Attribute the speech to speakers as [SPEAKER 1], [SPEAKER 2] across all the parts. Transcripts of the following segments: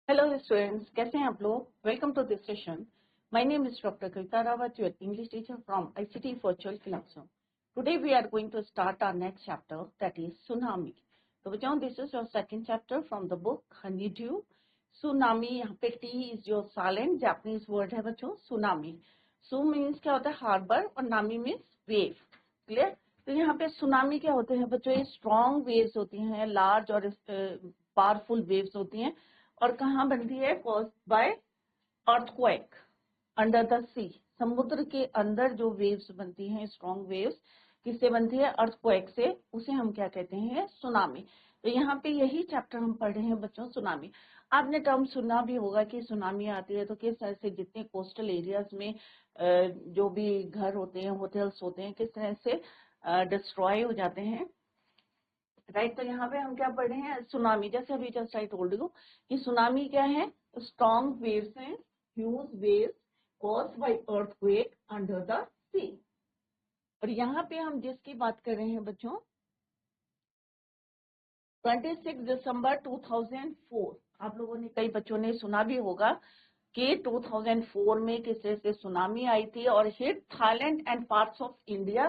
[SPEAKER 1] Hello students, कैसे हैं आप लोग? Welcome to this session. My name is Dr. Kavita Rawat, your English teacher from ICT Virtual Classroom. Today we are going to start our next chapter, that is tsunami. तो बच्चों, this is your second chapter from the book Honeydew. Tsunami, यहाँ पे T is your silent Japanese word है बच्चों, tsunami. Su means क्या होता है harbor और nami means wave. Clear? तो यहाँ पे सुनामी क्या होते हैं बच्चों? ये स्ट्रॉन्ग वेव्स होती हैं, लार्ज और पावरफुल वेव्स होती हैं और कहाँ बनती है? Caused by earthquake under the sea. समुद्र के अंदर जो वेव्स बनती हैं, स्ट्रॉन्ग वेव्स, किससे बनती है? अर्थक्वेक से. उसे हम क्या कहते हैं? सुनामी. तो यहाँ पे यही चैप्टर हम पढ़ रहे हैं बच्चों, सुनामी. आपने टर्म सुना भी होगा कि सुनामी आती है तो किस तरह से जितने कोस्टल एरियाज में जो भी घर होते हैं, होटल्स होते हैं, किस तरह से डिस्ट्रॉय हो जाते हैं. राइट. तो यहाँ पे हम क्या पढ़ रहे हैं? सुनामी. जैसे अभी जस्ट आई टोल्ड यू कि सुनामी क्या है? स्ट्रॉन्ग वेव्स हैं, huge waves caused by earthquake under the sea. और यहाँ पे हम जिसकी बात कर रहे हैं बच्चों, 26 दिसंबर 2004. आप लोगों ने, कई बच्चों ने सुना भी होगा कि 2004 में किस तरह से सुनामी आई थी और hit Thailand and parts of India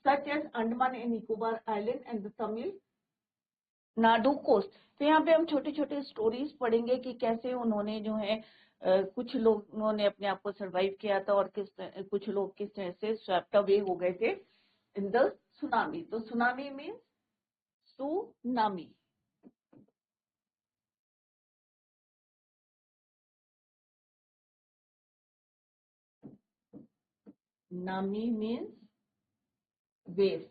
[SPEAKER 1] such as Andaman and Nicobar island and the Tamil Nadu coast. तो यहाँ पे हम छोटे छोटे स्टोरीज पढ़ेंगे कि कैसे उन्होंने जो है कुछ लोगों ने अपने आप को सरवाइव किया था और कुछ लोग किस तरह से स्वेप्ट अवे हो गए थे इन द सुनामी. तो सुनामी मीन्स सुनामी. नामी मीन्स वेव.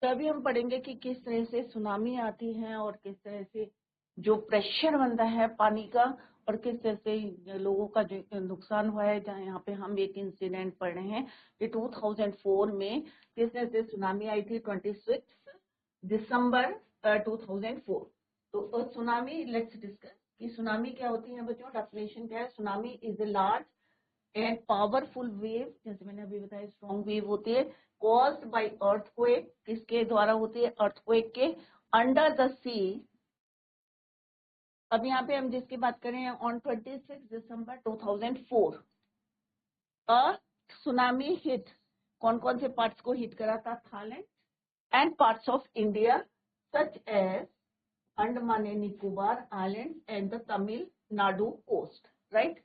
[SPEAKER 1] तभी हम पढ़ेंगे कि किस तरह से सुनामी आती है और किस तरह से जो प्रेशर बनता है पानी का और किस तरह से लोगों का जो नुकसान हुआ है. जहाँ यहाँ पे हम एक इंसिडेंट पढ़ रहे हैं कि 2004 में किस तरह से सुनामी आई थी, 26 दिसंबर 2004. तो सुनामी, लेट्स डिस्कस कि सुनामी क्या होती है बच्चों. डेफिनेशन क्या है? Tsunami is a large and powerful wave, जैसे मैंने अभी बताया स्ट्रॉन्ग वेव होती है, कॉज्ड बाय अर्थक्वेक. किसके द्वारा होती है? अर्थक्वेक के. Under the sea. अब यहाँ पे हम जिसकी बात करें, on 26 December 2004 a tsunami hit. कौन कौन से पार्ट्स को हिट करा था? Thailand and parts of India such as Andaman and Nicobar island and the Tamil Nadu coast. Right.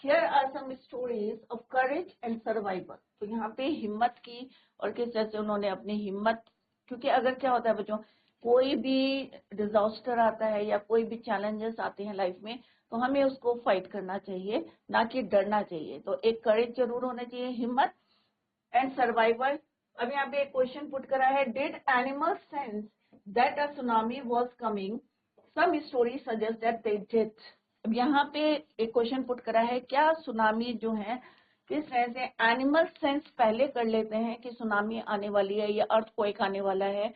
[SPEAKER 1] Here are some stories of courage and survival. तो यहाँ पे हिम्मत की और किस तरह से उन्होंने अपनी हिम्मत, क्योंकि अगर क्या होता है बच्चों, कोई भी डिजास्टर आता है या कोई भी चैलेंजेस आते हैं लाइफ में तो हमें उसको फाइट करना चाहिए, ना कि डरना चाहिए. तो एक करेज जरूर होना चाहिए, हिम्मत एंड सर्वाइवल. अब यहाँ पे एक क्वेश्चन पुट करा है, did animals sense that a tsunami was coming? Some story suggest that they did. अब यहाँ पे एक क्वेश्चन पुट करा है, क्या सुनामी जो है किस तरह से एनिमल सेंस पहले कर लेते हैं कि सुनामी आने वाली है या अर्थक्वेक आने वाला है?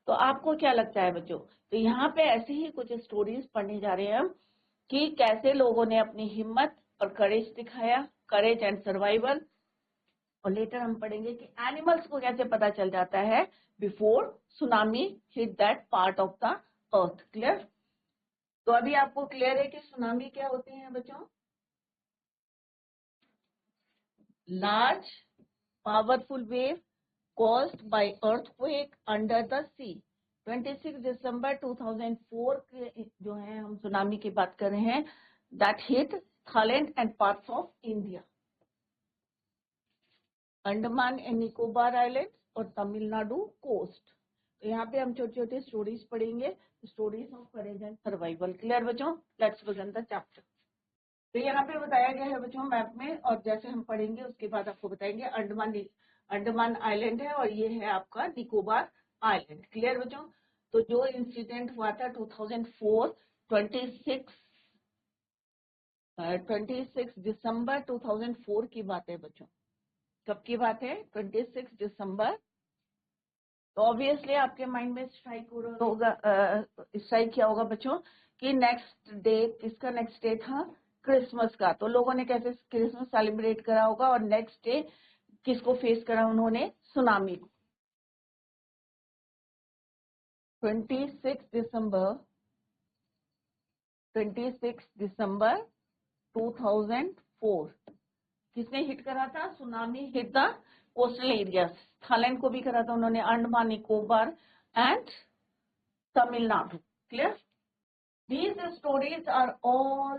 [SPEAKER 1] तो आपको क्या लगता है बच्चों? तो यहाँ पे ऐसे ही कुछ स्टोरीज पढ़ने जा रहे हैं हम कि कैसे लोगों ने अपनी हिम्मत और करेज दिखाया, करेज एंड सर्वाइवल. और लेटर हम पढ़ेंगे कि एनिमल्स को कैसे पता चल जाता है before tsunami hit that part of the earth. Clear? तो अभी आपको क्लियर है कि सुनामी क्या होती है बच्चों? Large powerful wave caused by earthquake under the sea. 26 दिसंबर 2004 के जो है हम सुनामी की बात कर रहे हैं, that hit Thailand and parts of India, Andaman and Nicobar island और तमिलनाडु कोस्ट. तो यहाँ पे हम छोटे छोटे स्टोरीज पढ़ेंगे, stories of courage and survival. Clear बच्चों? Let's begin the chapter. तो यहाँ पे बताया गया है बच्चों मैप में, और जैसे हम पढ़ेंगे उसके बाद आपको बताएंगे अंडमान आइलैंड है और ये है आपका निकोबार आइलैंड. क्लियर बच्चों? तो जो इंसिडेंट हुआ था 2004, 26 दिसंबर 2004 की बात है बच्चों. कब की बात है? 26 दिसंबर. तो ऑब्वियसली आपके माइंड में स्ट्राइक होगा, स्ट्राइक किया होगा बच्चों कि नेक्स्ट डे, किसका नेक्स्ट डे था? क्रिसमस का. तो लोगों ने कैसे क्रिसमस सेलिब्रेट करा होगा और नेक्स्ट डे किसको फेस करा उन्होंने? सुनामी को. 26 दिसंबर 26 दिसंबर 2004 किसने हिट करा था? Tsunami hit the coastal areas. Thailand को भी करा था उन्होंने, Andaman Nicobar and Tamil Nadu. Clear? These stories are all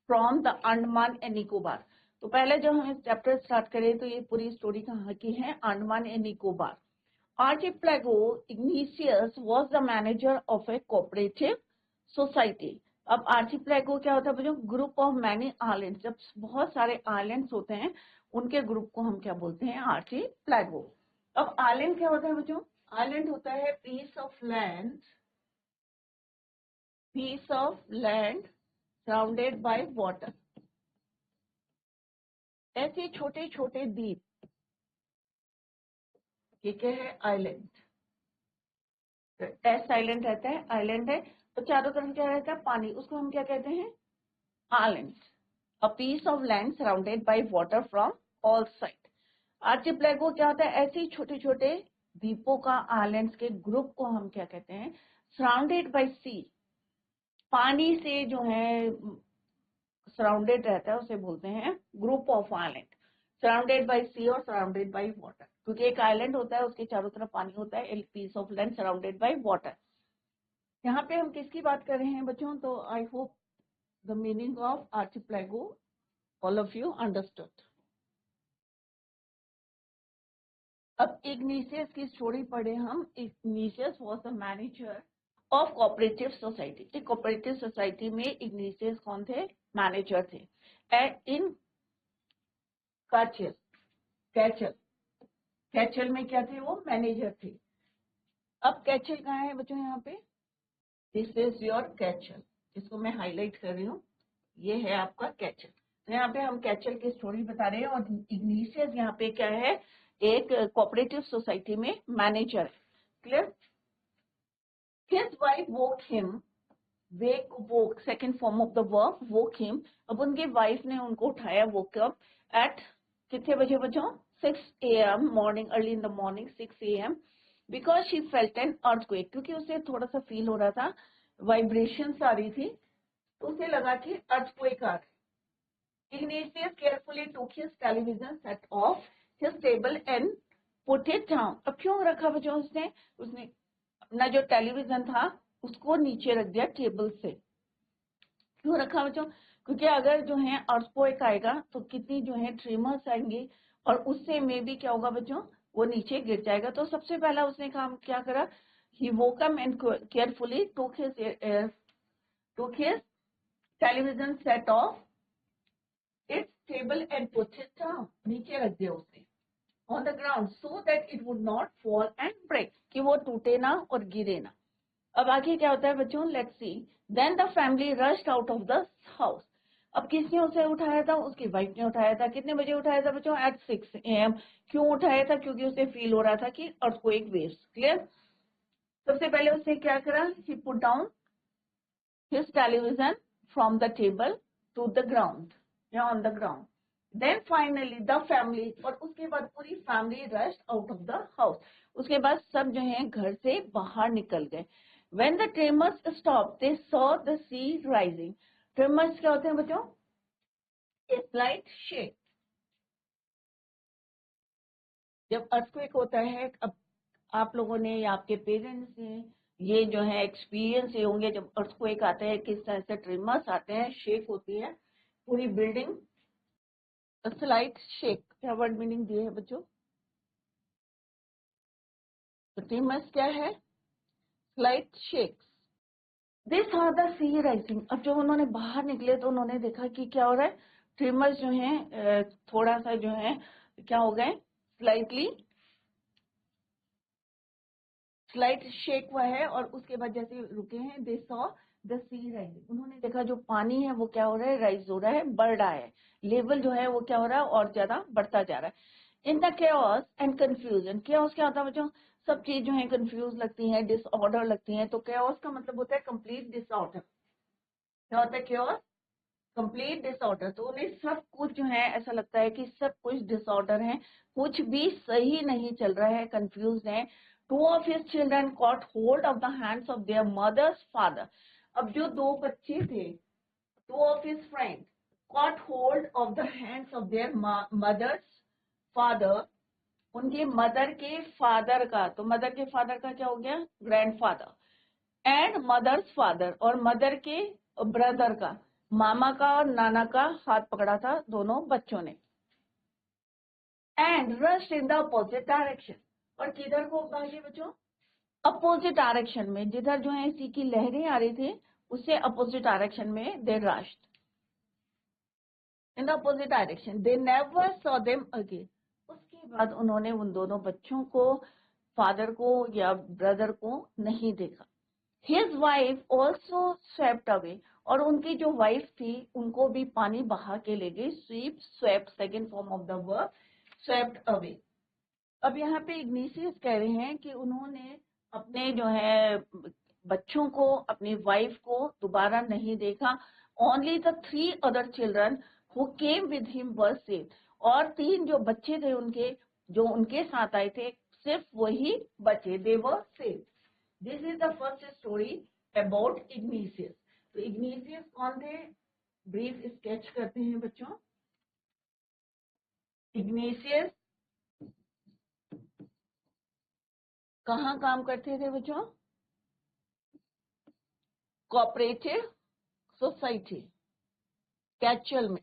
[SPEAKER 1] from the Andaman and Nicobar. तो पहले जब हम इस चैप्टर स्टार्ट करें तो ये पूरी स्टोरी कहाँ की है? Andaman and Nicobar. Archipelago Ignatius was the manager of a cooperative society। अब आर्चिप्लेगो क्या होता है बच्चों? Group of many islands. जब बहुत सारे आइलैंड्स होते हैं उनके ग्रुप को हम क्या बोलते हैं? आर्चिप्लेगो। अब आइलैंड क्या होता है बच्चों? आइलैंड होता है piece of land surrounded by water. ऐसे छोटे छोटे द्वीप, ये क्या है? आइलैंड। एस आइलैंड रहता है, आइलैंड है, तो चारों तरफ क्या रहता है? पानी। उसको हम क्या कहते हैं? Island. A piece of land surrounded by water from all side. Archipelago क्या होता है? ऐसे छोटे छोटे द्वीपों का, आइलैंड्स के ग्रुप को हम क्या कहते हैं? सराउंडेड बाय सी। पानी से जो है सराउंडेड रहता है उसे बोलते हैं group of island. Surrounded by sea और सराउंडेड बाय वाटर, क्योंकि एक आइलैंड होता है उसके चारों तरफ पानी होता है। एक piece of land surrounded by water. यहाँ पे हम किसकी बात कर रहे हैं बच्चों? तो I hope the meaning of archipelago all of you understood. अब इग्निशियस की स्टोरी पढ़े हम। Ignatius was the manager of cooperative society. एक कोऑपरेटिव सोसाइटी में इग्निशियस कौन थे? मैनेजर थे। इन कैचल में क्या थे? वो मैनेजर थे। अब कैचल कहाँ है बच्चों? यहाँ पे दिस इज योर कैचल, इसको मैं हाईलाइट कर रही हूँ। ये है आपका कैचल। तो यहाँ पे हम कैचल की स्टोरी बता रहे हैं और इग्निशियस यहाँ पे क्या है? एक कोऑपरेटिव सोसाइटी में मैनेजर है। Clear? His wife woke him. Woke second form of the verb, woke him. अब उनकी वाइफ ने उनको उठाया, वोक अप एट कितने बजे बच्चों? 6 AM morning, early in the morning 6 AM, because she felt an earthquake. क्योंकि उसे थोड़ा सा फील हो रहा था, वाइब्रेशंस आ रही थी, तो उसे लगा कि अर्थक्वेक आ रही। Igneous carefully took his television set of his table and put it down. अब क्यों रखा बच्चों उसने अपना जो टेलीविजन था उसको नीचे रख दिया टेबल से। क्यों रखा बच्चों? क्योंकि अगर जो है अर्थक्वेक आएगा तो कितनी जो है ट्रिमर्स आएंगी और उससे में भी क्या होगा बच्चों? वो नीचे गिर जाएगा। तो सबसे पहला उसने काम क्या करा? He woke up and carefully took his television set off its table and put it down. नीचे रख दिया उसने on the ground so that it would not fall and break, कि वो टूटे ना और गिरे ना। अब आगे क्या होता है बच्चों? Let's see. Then the family rushed out of the house. अब किसने उसे उठाया था? उसकी वाइफ ने उठाया था। कितने बजे उठाया था बच्चों? At 6 AM। क्यों उठाया था? क्योंकि उसे फील हो रहा था कि अर्थक्वेक वेव्स। क्लियर? सबसे पहले उसने क्या करा? He put down his television from the table to the ground या on the ground. Then finally the family, और उसके बाद पूरी family rushed out of the house. उसके बाद सब जो है घर से बाहर निकल गए। When the tremors stopped, they saw the sea rising. Tremors क्या होते हैं बच्चों? A slight shake. जब earthquake होता है, अब आप लोगों ने या आपके पेरेंट्स ने ये जो है एक्सपीरियंस ये होंगे, जब earthquake आते हैं किस तरह से ट्रिमर्स आते हैं, शेक होती है पूरी बिल्डिंग। स्लाइट शेक क्या वर्ड मीनिंग दिए है बच्चों? तो ट्रिमर्स क्या है? Slight shakes. This saw the sea rising। अब जब उन्होंने बाहर निकले तो उन्होंने देखा कि क्या हो रहा है? ट्रिमर्स जो हैं थोड़ा सा जो है क्या हो गए? स्लाइट शेक हुआ है और उसके बाद जैसे रुके हैं, they saw the sea rising. उन्होंने देखा जो पानी है वो क्या हो रहा है? राइज हो रहा है, बढ़ रहा है। लेवल जो है वो क्या हो रहा है? और ज्यादा बढ़ता जा रहा है। In the chaos and confusion. Chaos क्या होता है बच्चों? सब चीज जो है कंफ्यूज लगती है, डिसऑर्डर लगती है। तो केओस का मतलब होता है कंप्लीट डिसऑर्डर। क्या होता है केओस? Complete disorder. तो उन्हें सब कुछ जो है ऐसा लगता है कि सब कुछ डिसऑर्डर है, कुछ भी सही नहीं चल रहा है, कंफ्यूज है। Two of his children caught hold of the hands of their mother's father. अब जो दो बच्चे थे, two of his friends caught hold of the hands of their mother's father, उनके मदर के फादर का, तो मदर के फादर का क्या हो गया, ग्रैंडफादर, एंड मदर्स फादर, और मदर के ब्रदर का, मामा का और नाना का हाथ पकड़ा था दोनों बच्चों ने, and rushed in the opposite direction, और किधर को भागे बच्चों, अपोजिट डायरेक्शन में, जिधर जो है सी की लहरें आ रही थी उससे अपोजिट डायरेक्शन में they rushed in the opposite direction, they never saw them again, उसके बाद उन्होंने उन दोनों बच्चों को, फादर को या ब्रदर को नहीं देखा। His wife also swept away, और उनकी जो वाइफ थी उनको भी पानी बहा के ले गई, sweep, swept, second form of the verb, swept away. अब यहाँ पे इग्निशियस कह रहे हैं कि उन्होंने अपने जो है बच्चों को, अपनी वाइफ को दोबारा नहीं देखा। Only the 3 other children who came with him were saved, और 3 जो बच्चे थे उनके, जो उनके साथ आए थे, सिर्फ वही बचे, they were saved। This is the first story about Ignatius। तो Ignatius कौन थे, ब्रीफ स्केच करते हैं बच्चों। Ignatius कहाँ काम करते थे बच्चों, कोऑपरेटिव सोसाइटी कैचल में।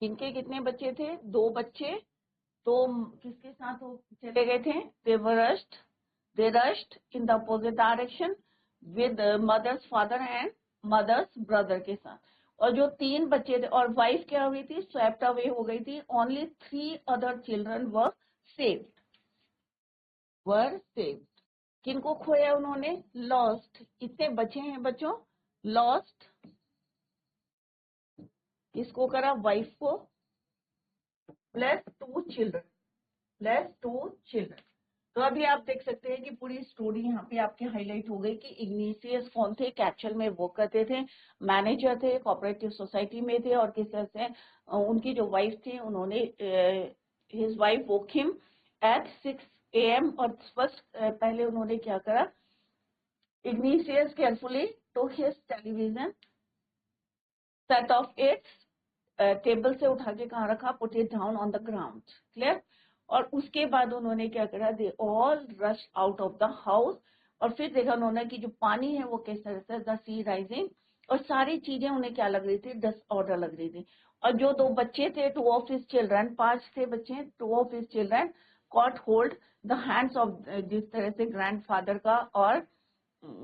[SPEAKER 1] इनके कितने बच्चे थे, 2 बच्चे, तो किसके साथ वो चले गए थे, they rushed in the opposite direction with mother's father and mother's brother के साथ, और जो 3 बच्चे थे, और वाइफ क्या हुई थी, स्वेप्ट अवे हो गई थी। Only 3 other children were saved। किनको खोया उन्होंने, लॉस्ट, इतने बचे हैं बच्चों, लॉस्ट किसको करा, वाइफ को, प्लस 2 चिल्ड्रन। तो अभी आप देख सकते हैं कि पूरी स्टोरी यहाँ पे आपके हाईलाइट हो गई कि इग्निशियस कौन थे, कैचल में वो करते थे, मैनेजर थे, कोऑपरेटिव सोसाइटी में थे, और किस तरह से उनकी जो वाइफ थी उन्होंने, his wife woke him at 6 AM, और फर्स्ट पहले उन्होंने क्या करा, igneous carefully took his television, set off its, table से उठा के कहाँ रखा, put it down on the ground, clear. और उसके बाद उन्होंने क्या करा, they all rush out of the house, और फिर देखा उन्होंने कि जो पानी है वो किस तरह से, द सी राइजिंग, और सारी चीजें उन्हें क्या लग रही थी, डिसऑर्डर लग रही थी। और जो 2 बच्चे थे, 2 of his children, 5 थे बच्चे, 2 of his children caught hold the hands of, जिस तरह से ग्रैंडफादर का और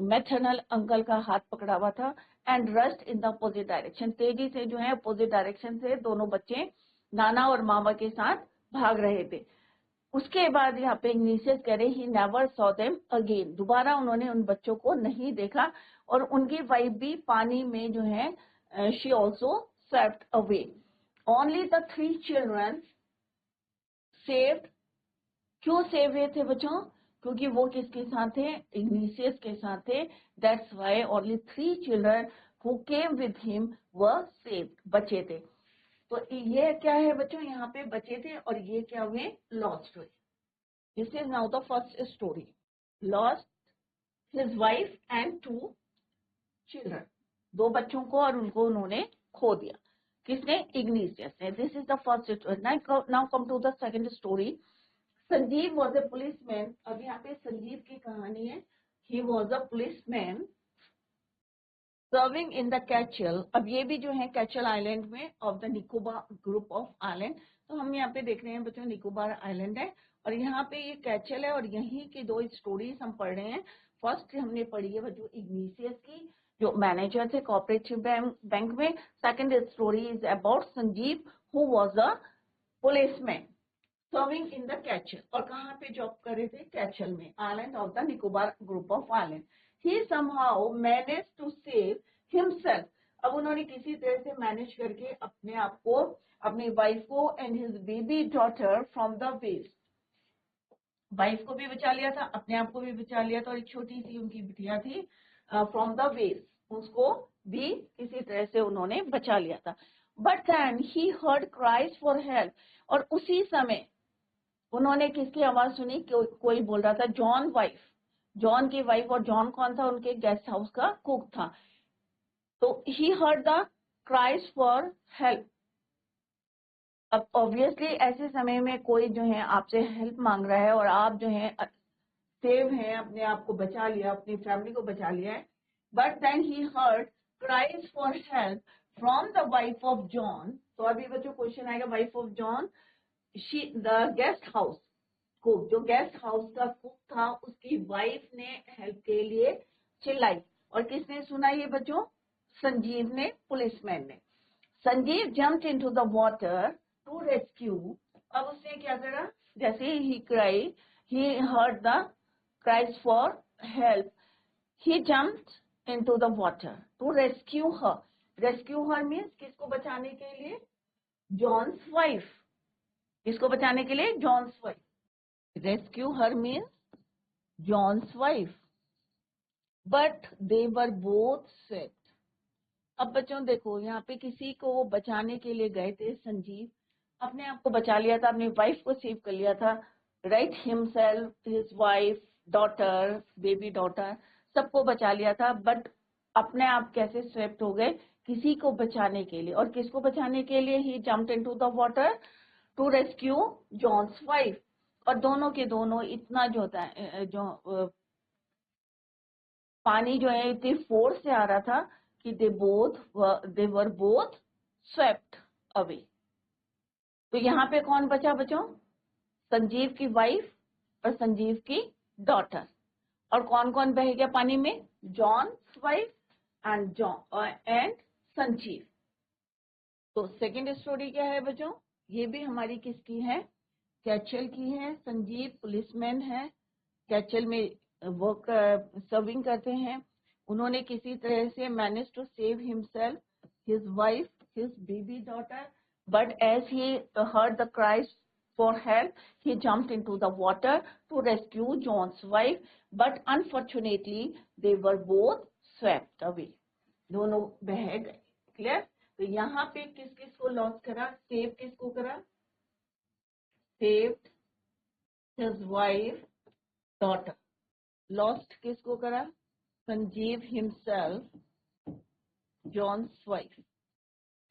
[SPEAKER 1] मैटरनल अंकल का हाथ पकड़ा हुआ था, and rushed in the opposite direction, तेजी से जो है अपोजिट डायरेक्शन से दोनों बच्चे नाना और मामा के साथ भाग रहे थे। उसके बाद यहाँ पे इग्निशियस कह रहे, he never saw them again, दोबारा उन्होंने उन बच्चों को नहीं देखा, और उनकी वाइफ भी पानी में जो है, she also swept away. Only the 3 children saved, क्यों सेव हुए थे बच्चों, क्योंकि वो किसके साथ थे, इग्निशियस के साथ थे, that's why only 3 children who came with him were saved, बचे थे। तो ये क्या है बच्चों, यहाँ पे बचे थे, और ये क्या हुए, लॉस्ट हुए। This is now the first story, lost his wife and 2 children, 2 बच्चों को और उनको उन्होंने खो दिया, किसने, इग्निशियस ने। This is the first story. Now come to the second story. Sanjeev was a policeman, अब यहाँ पे संजीव की कहानी है, he was a policeman serving in the Katchal. अब ये भी जो है कैचल आइलैंड में of the Nicobar group of island, तो हम यहाँ पे देख रहे हैं बच्चों निकोबार आइलैंड है, और यहाँ पे ये कैचल है, और यहीं की 2 स्टोरीज हम पढ़ रहे हैं। फर्स्ट हमने पढ़ी है जो इग्निशियस की, जो मैनेजर थे कोऑपरेटिव बैंक में। Second story is about Sanjeev who was a policeman serving in the Katchal, और कहाँ पे जॉब कर रहे थे, कैचल में, island of the Nicobar group of island. He somehow managed to save himself। अब उन्होंने किसी तरह से मैनेज करके अपने आप को, अपनी वाइफ को and his baby daughter from the waves, wife को भी बचा लिया था, अपने आप को भी बचा लिया था, और एक छोटी सी उनकी बिटिया थी फ्रॉम द वेव्स, उसको भी किसी तरह से उन्होंने बचा लिया था। But then he heard cries for help, और उसी समय उन्होंने किसकी आवाज सुनी, कोई बोल रहा था, जॉन की वाइफ, और जॉन कौन था? उनके गेस्ट हाउस का कुक था। तो ही heard the cries for help. अब ऑब्वियसली ऐसे समय में कोई जो है आपसे हेल्प मांग रहा है और आप जो है सेव हैं, अपने आप को बचा लिया, अपनी फैमिली को बचा लिया है, but then he heard cries for help from the wife of John. तो अभी बच्चों क्वेश्चन आएगा, wife of John, she the guest house cook, जो गेस्ट हाउस का कुक था उसकी वाइफ ने हेल्प के लिए चिल्लाई। और किसने सुना ये बच्चों? संजीव ने, पुलिसमैन ने। Sanjeev jumped into the water to rescue. अब उसने क्या करा? जैसे ही cry, he heard the cries for help, he jumped into the water to rescue her. Rescue her means किसको बचाने के लिए? John's wife. किसको बचाने के लिए? John's wife. Rescue her means John's wife, but they were both set. अब बच्चों देखो, यहाँ पे किसी को बचाने के लिए गए थे संजीव, अपने आप को बचा लिया था, अपनी वाइफ को सेव कर लिया था, right, himself, his wife, daughter, baby daughter, सबको बचा लिया था, बट अपने आप कैसे स्वेप्ट हो गए? किसी को बचाने के लिए। और किसको बचाने के लिए? He jumped into the water to rescue John's wife. और दोनों के दोनों इतना जो होता है, पानी जो है इतनी फोर्स से आ रहा था कि दे वर बोथ स्वेप्ट अवे। तो यहाँ पे कौन बचा बच्चों? संजीव की वाइफ और संजीव की डॉटर। और कौन कौन बह गया पानी में? John wife and Sanjeev. तो सेकंड स्टोरी क्या है बच्चों? ये भी हमारी किसकी है? कैचल की है। संजीव पुलिसमैन है, कैचल में वर्क सर्विंग करते हैं। उन्होंने किसी तरह से manage to save himself, his wife, his baby daughter, but as he heard the cries for help, he jumped into the water to rescue John's wife, but unfortunately they were both swept away. दोनों बह गए। Clear? तो यहाँ पे किस किस को loss करा? सेव किसको करा? Saved his wife, daughter. Lost किसको करा? Sanjeev himself, John's wife.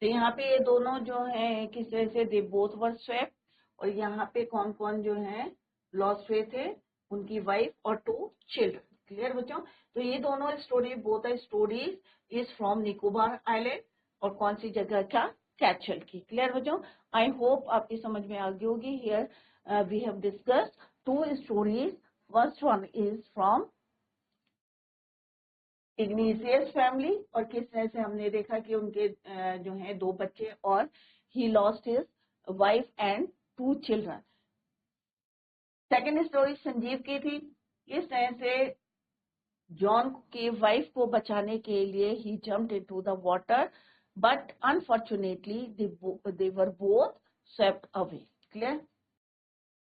[SPEAKER 1] तो यहाँ पे ये दोनों जो है किस तरह से दे बोथ वर स्वेप्ट। और यहाँ पे कौन कौन जो है लॉस्ट हुए थे? उनकी वाइफ और 2 चिल्ड्रन। क्लियर बच्चों? तो ये दोनों story, both stories is from Nicobar island. और कौन सी जगह का? कैचल की। क्लियर बच्चों? आई होप आपकी समझ में आ गई होगी। Here we have discussed 2 stories. First one is from Ignatius family, और किस तरह से हमने देखा कि उनके जो है 2 बच्चे और he lost his wife and 2 children. Second story Sanjeev की थी। इस तरह से जॉन की वाइफ को बचाने के लिए he jumped into the water, but unfortunately they were both swept away. Clear?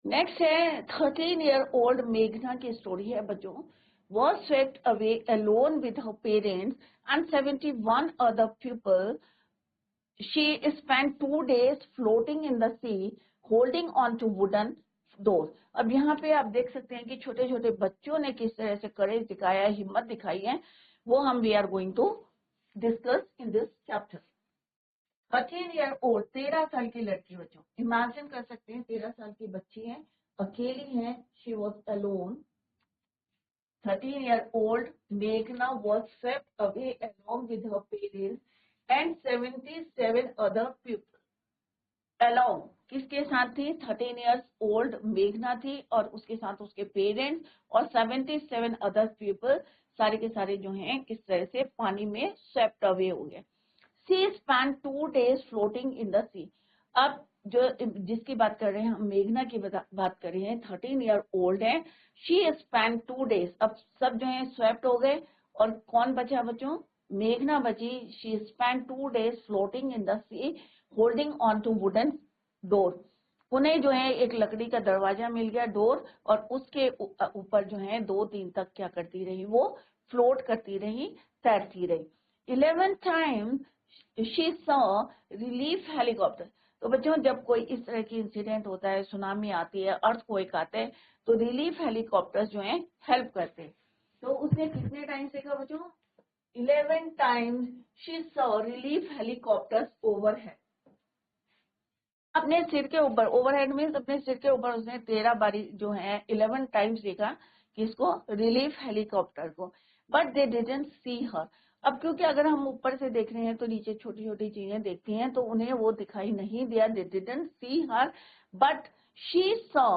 [SPEAKER 1] Next है 13 ईयर ओल्ड मेघना की स्टोरी है बच्चों। Was swept away alone with her parents and 71 other people. She spent 2 days floating in the sea, holding on to wooden doors. अब यहाँ पे आप देख सकते हैं कि छोटे छोटे बच्चों ने किस तरह से करेज दिखाया, हिम्मत दिखाई है, वो हम we are going to discuss in this chapter. 13 year old, 13 साल की लड़की बच्चों, इमेजिन कर सकते हैं 13 साल की बच्ची है, अकेली है, she was alone. 13-year-old Meghna was swept away along with her parents and 77 other people. Along किसके साथ थी? 13 years old मेघना थी और उसके साथ उसके पेरेंट्स और 77 other people, सारे के सारे जो हैं किस तरह से पानी में swept away हो गए। She spent 2 days floating in the sea. अब जो जिसकी बात कर रहे हैं हम, मेघना की बात कर रहे हैं, 13 ईयर ओल्ड है। She spend 2 days। अब सब जो है स्वेप्ट हो गए और कौन बचा बच्चों? मेघना बची। She spend 2 days floating in the sea, holding on to wooden door. उन्हें जो है एक लकड़ी का दरवाजा मिल गया, डोर, और उसके ऊपर जो है 2 दिन तक क्या करती रही? वो फ्लोट करती रही, तैरती रही। 11th time she saw relief helicopter। तो बच्चों जब कोई इस तरह की इंसिडेंट होता है, सुनामी आती है, अर्थक्वेक आते हैं, तो रिलीफ हेलीकॉप्टर्स जो हैं हेल्प करते हैं। तो उसने कितने टाइम्स देखा बच्चों? 11 times she saw relief helicopters overhead. अपने सिर के ऊपर, ओवरहेड मीन्स अपने सिर के ऊपर उसने 13 बारी जो है 11 टाइम्स देखा किसको? रिलीफ हेलीकॉप्टर को। बट दे डिडंट सी हर। अब क्योंकि अगर हम ऊपर से देख रहे हैं तो नीचे छोटी छोटी चीजें देखती हैं तो उन्हें वो दिखाई नहीं दिया। दे didn't see her but she saw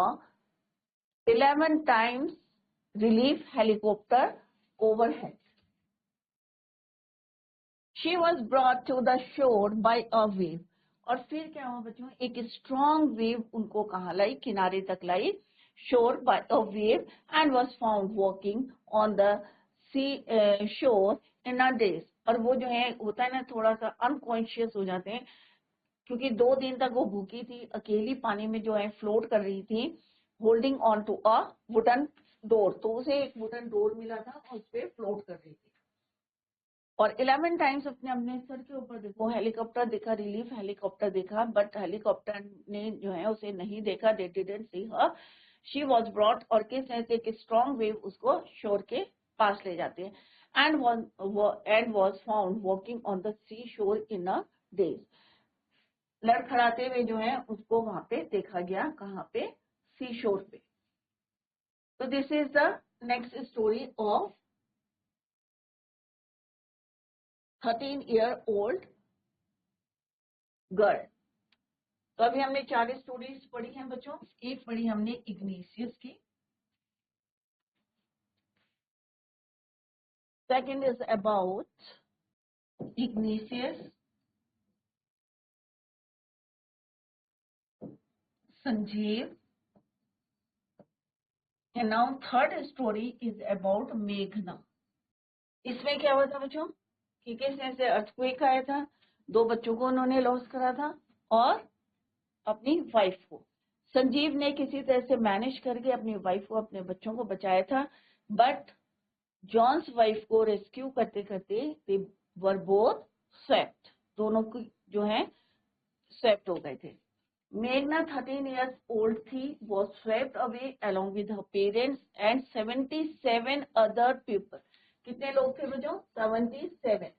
[SPEAKER 1] 11 times relief helicopter overhead. She was brought to the shore by a wave. और फिर क्या हुआ बच्चों? एक स्ट्रॉन्ग वेव उनको कहाँ लाई? किनारे तक लाई। shore by a wave and was found walking on the sea shore in a daze. और वो जो है होता है ना, थोड़ा सा अनकॉन्शियस हो जाते हैं क्योंकि 2 दिन तक वो भूखी थी, अकेली पानी में जो है फ्लोट कर रही थी, holding on to a wooden door. तो उसे एक वुडन डोर मिला था और उस पर फ्लोट कर रही थी। और 11 टाइम्स अपने अपने सर के ऊपर देखो हेलीकॉप्टर देखा, रिलीफ हेलीकॉप्टर देखा, बट हेलीकॉप्टर ने जो है उसे नहीं देखा। दे didn't see her. She was brought, और किस तरह से एक स्ट्रॉन्ग वेव उसको शोर के पास ले जाती है। And was found walking on the sea shore in a days. लड़खड़ाते हुए जो है उसको वहां पे देखा गया। कहाँ पे? सी शोर पे। तो this is the next story of 13-year-old girl. तो अभी हमने 4 स्टोरीज पढ़ी हैं बच्चों। एक पढ़ी हमने इग्नेशियस की, second is about Ignatius, Sanjeev, and now third story is about मेघना। इसमें क्या हुआ था बच्चों कि किस तरह से अर्थक्वेक आया था, 2 बच्चों को उन्होंने लॉस करा था और अपनी वाइफ को। संजीव ने किसी तरह से मैनेज करके अपनी वाइफ को, अपने बच्चों को बचाया था, बट जॉन्स वाइफ को रेस्क्यू करते करते दे वर बोथ स्वेप्ट। दोनों की जो है स्वेप्ट हो गए थे। मेघना 13 years old थी, was swept away along with her parents and 77 other people. कितने लोग थे बच्चों? 77।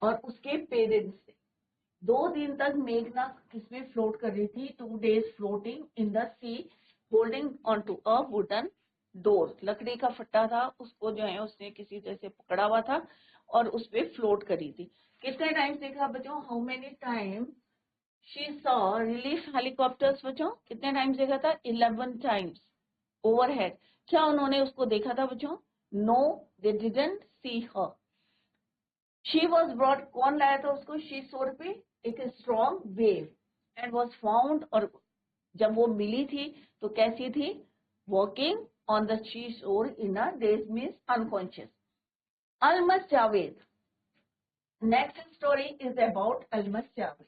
[SPEAKER 1] और उसके पेरेंट्स थे। 2 दिन तक मेघना किसमें फ्लोट कर रही थी? 2 days floating in the sea holding on to a wooden door. लकड़ी का फट्टा था, उसको जो है उसने किसी तरह से पकड़ा हुआ था और उस पर फ्लोट करी थी। कितने टाइम्स देखा बच्चों? How many time she saw relief helicopters बच्चों? कितने टाइम्स देखा था? 11 टाइम्स ओवरहेड। क्या उन्होंने उसको देखा था बच्चों? No, they didn't see her. She was brought, कौन लाया था उसको शी शोर पे? एक strong wave, and was found, और जब वो मिली थी तो कैसी थी? Walking on the she shore in a daze means unconscious. Almas Javed, next story is about Almas Javed.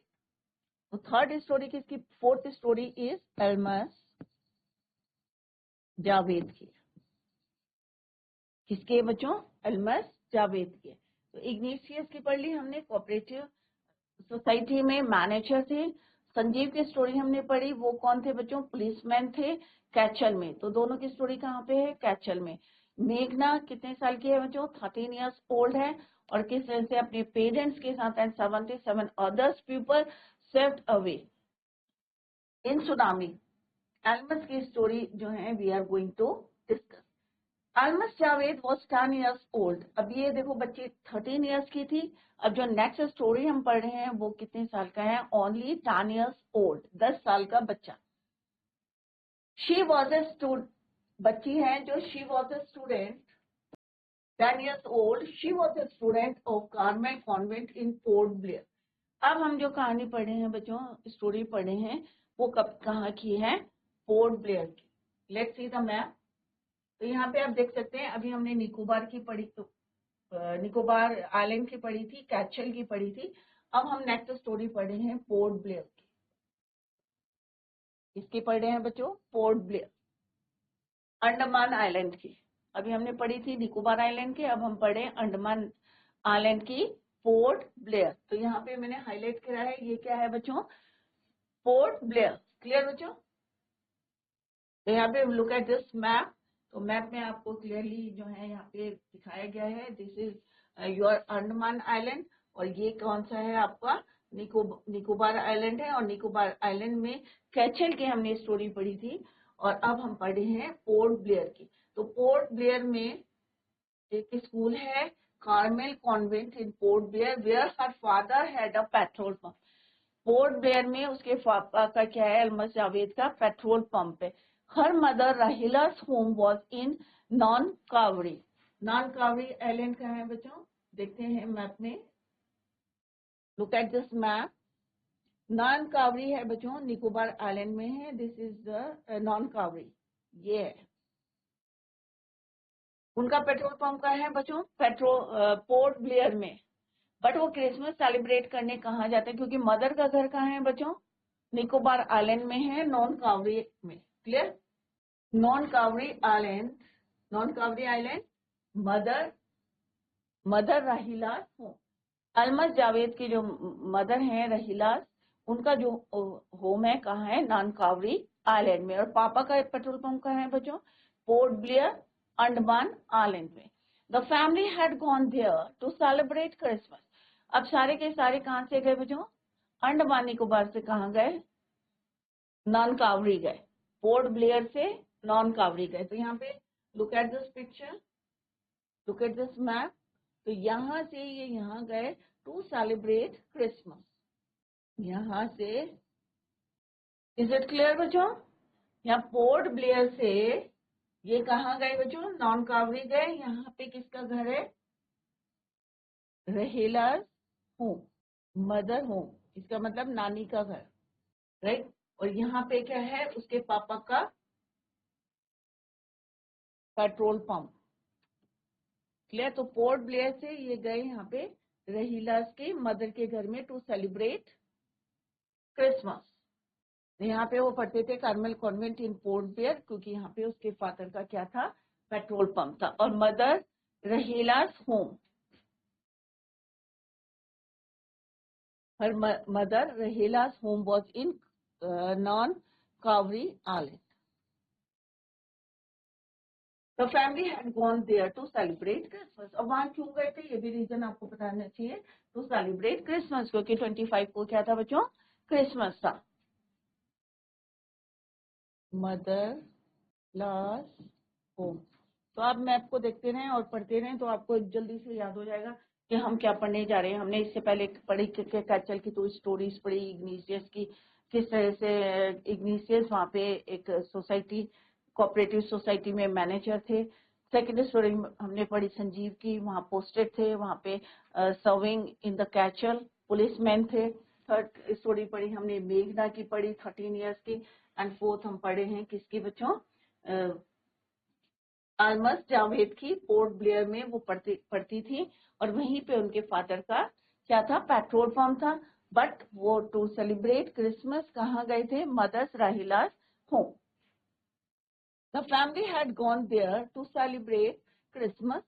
[SPEAKER 1] तो थर्ड स्टोरी किसकी? Fourth story is Almas Javed की। किसके बच्चों? अलमस जावेद के। तो इग्नेशियस की पढ़ ली हमने, कोऑपरेटिव सोसाइटी में मैनेजर थे। संजीव की स्टोरी हमने पढ़ी, वो कौन थे बच्चों? पुलिसमैन थे कैचल में। तो दोनों की स्टोरी कहाँ पे है? कैचल में। मेघना कितने साल की है बच्चों? 13 years old है, और किस तरह से अपने पेरेंट्स के साथ and 77 others people swept away in tsunami. Almas की स्टोरी जो है we are going to discuss. Almas Javed was 10 years old। अब ये देखो बच्ची 13 years की थी। अब जो नेक्स्ट स्टोरी हम पढ़ रहे हैं वो कितने साल का है? ओनली 10 years old, 10 साल का बच्चा। शी वॉज ए स्टूडेंट, बच्ची है जो she was a student 10 years old, she was a student of Carmel Convent in Port Blair. अब हम जो कहानी पढ़े हैं बच्चों, स्टोरी पढ़े हैं, वो कब कहाँ की है? पोर्ट ब्लेयर की। Let's see the map. तो यहाँ पे आप देख सकते हैं, अभी हमने निकोबार की पढ़ी, तो निकोबार आइलैंड की पढ़ी थी, कैचल की पढ़ी थी। अब हम नेक्स्ट स्टोरी पढ़े हैं पोर्ट ब्लेयर की। किसकी पढ़ रहे हैं बच्चों? पोर्ट ब्लेयर, अंडमान आइलैंड की। अभी हमने पढ़ी थी निकोबार आइलैंड की, अब हम पढ़े अंडमान आइलैंड की पोर्ट ब्लेयर। तो यहाँ पे मैंने हाईलाइट करा है, ये क्या है बच्चों? पोर्ट ब्लेयर। क्लियर बच्चों? तो यहाँ पे लुक एट दिस मैप। तो मैप में आपको क्लियरली जो है यहाँ पे दिखाया गया है, this is your Andaman island, और ये कौन सा है आपका निकोबार आइलैंड है। और निकोबार आइलैंड में कैचल की हमने स्टोरी पढ़ी थी, और अब हम पढ़े हैं पोर्ट ब्लेयर की। तो पोर्ट ब्लेयर में एक स्कूल है, Carmel Convent in Port Blair, where her father had a petrol pump. Port Blair में उसके पापा का क्या है, अल्मस जावेद का पेट्रोल पंप है। Her mother Rahila's home was in Nancowry. Nancowry island कहाँ है बच्चों, देखते हैं मैप में। Look at this map. Nancowry है बच्चों, निकोबार आइलैंड में है। This is the Nancowry, ये है उनका पेट्रोल पंप का है बच्चों, पोर्ट ब्लेयर में। बट वो क्रिसमस सेलिब्रेट करने कहाँ जाते हैं, क्योंकि मदर का घर कहाँ है बच्चों, निकोबार आइलैंड में है, नॉन कावरी में। Clear? Nancowry island, Nancowry island, mother Rahila's home. Almas Javed की जो मदर हैं रहीलास, उनका जो होम है कहाँ है, नॉन कावरी आइलैंड में। और पापा का पेट्रोल पंप कहाँ है बच्चों, पोर्ट ब्लेयर, अंडमान आइलैंड में। The family had gone there to celebrate Christmas. अब सारे के सारे कहाँ से गए बच्चों, अंडमान निकोबार से कहाँ गए, नॉन कावरी गए। पोर्ट ब्लेयर से नॉन कावरी गए। तो यहाँ पे look at this picture, look at this map. तो यहाँ से ये यहाँ गए टू सेलिब्रेट क्रिसमस, यहाँ से। इज इट क्लियर बच्चों? यहाँ पोर्ट ब्लेयर से ये कहाँ गए बच्चों, नॉन कावरी गए। यहाँ पे किसका घर है, रहेलास होम, मदर होम, इसका मतलब नानी का घर, राइट। और यहाँ पे क्या है, उसके पापा का पेट्रोल पंप। क्लियर? तो पोर्ट ब्लेयर से ये गए यहाँ पे रहीलास के मदर के घर में टू सेलिब्रेट क्रिसमस। यहाँ पे वो पढ़ते थे Carmel Convent in Port Blair, क्योंकि यहाँ पे उसके फादर का क्या था, पेट्रोल पंप था। और mother Rahila's home, her mother Rahila's home was in Nancowry island. The family had gone there to celebrate Christmas. अब वहां क्यों गए थे, ये भी रीजन आपको बताना चाहिए, टू सेलिब्रेट क्रिसमस, क्योंकि 25 को क्या था बच्चों, क्रिसमस था। मदर लास होम। तो आप मैप को देखते रहें और पढ़ते रहें, तो आपको जल्दी से याद हो जाएगा कि हम क्या पढ़ने जा रहे हैं। हमने इससे पहले पढ़ी कैचल की तो स्टोरीज पढ़ी, इग्निशियस की, किस तरह से इग्निशियस वहाँ पे एक सोसाइटी, कोऑपरेटिव सोसाइटी में मैनेजर थे। सेकेंड स्टोरी हमने पढ़ी संजीव की, वहाँ पोस्टेड थे, वहाँ पे सर्विंग इन द कैचल पुलिसमैन थे। थर्ड स्टोरी पढ़ी हमने मेघना की पढ़ी, 13 इयर्स की। एंड फोर्थ हम पढ़े हैं किसकी बच्चों, अल्मस जावेद की, पोर्ट ब्लेयर में वो पढ़ती थी, और वहीं पे उनके फादर का क्या था, पेट्रोल पंप था। बट वो टू सेलिब्रेट क्रिसमस कहाँ गए थे, mother's Rahila's home. The family had gone there to celebrate Christmas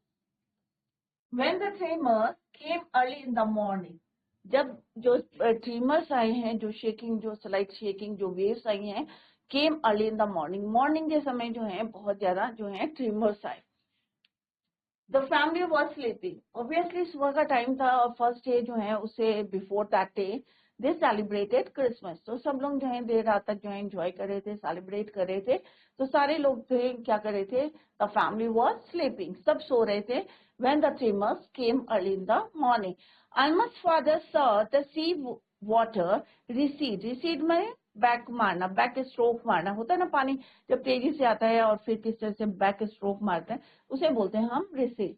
[SPEAKER 1] when the tremors came early in the morning. जब जो ट्रीमर्स आए हैं, जो शेकिंग, जो स्लाइट शेकिंग, जो वेव्स आई हैं, came early in the morning, morning के समय जो है बहुत ज्यादा जो है ट्रीमर्स आए। The family was sleeping, obviously सुबह का टाइम था, और फर्स्ट डे जो है उसे before that day they celebrated Christmas. तो सब लोग जो है देर रात तक जो है एंजॉय कर रहे थे, सेलिब्रेट कर रहे थे। तो सारे लोग थे क्या कर रहे थे, द फैमिली वॉज स्लीपिंग, सब सो रहे थे। When the tremors came early in the morning, Almas father saw the sea water recede. Recede में बैक मारना, बैक स्ट्रोक मारना होता है ना, पानी जब तेजी से आता है और फिर किस तरह से बैक स्ट्रोक मारते हैं, उसे बोलते हैं हम recede.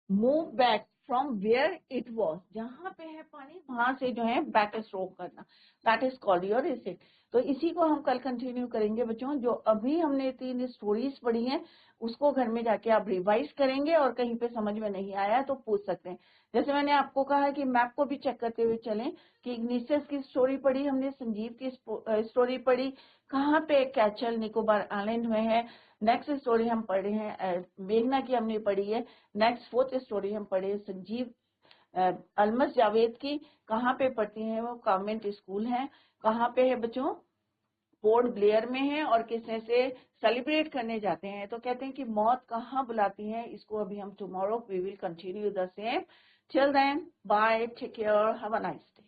[SPEAKER 1] Move back from where it was, जहां पे है पानी वहां से जो है बैक स्ट्रोक करना, that is called your recede. तो इसी को हम कल कंटिन्यू करेंगे बच्चों। जो अभी हमने 3 स्टोरीज पढ़ी हैं उसको घर में जाके आप रिवाइज करेंगे, और कहीं पे समझ में नहीं आया तो पूछ सकते हैं। जैसे मैंने आपको कहा कि मैप को भी चेक करते हुए चलें, कि इग्निशियस की स्टोरी पढ़ी हमने, संजीव की स्टोरी पढ़ी, कहाँ पे कैचल निकोबार आइलैंड में है। नेक्स्ट स्टोरी हम पढ़े हैं मेघना की हमने पढ़ी है। नेक्स्ट फोर्थ स्टोरी हम पढ़े संजीव अल्मस जावेद की, कहाँ पे पढ़ती हैं वो, कॉन्वेंट स्कूल है, कहाँ पे है बच्चों, पोर्ट ब्लेयर में है और किसने से सेलिब्रेट करने जाते हैं। तो कहते हैं कि मौत कहाँ बुलाती है। इसको अभी हम tomorrow we will continue the same. Till then bye, take care, have a nice day.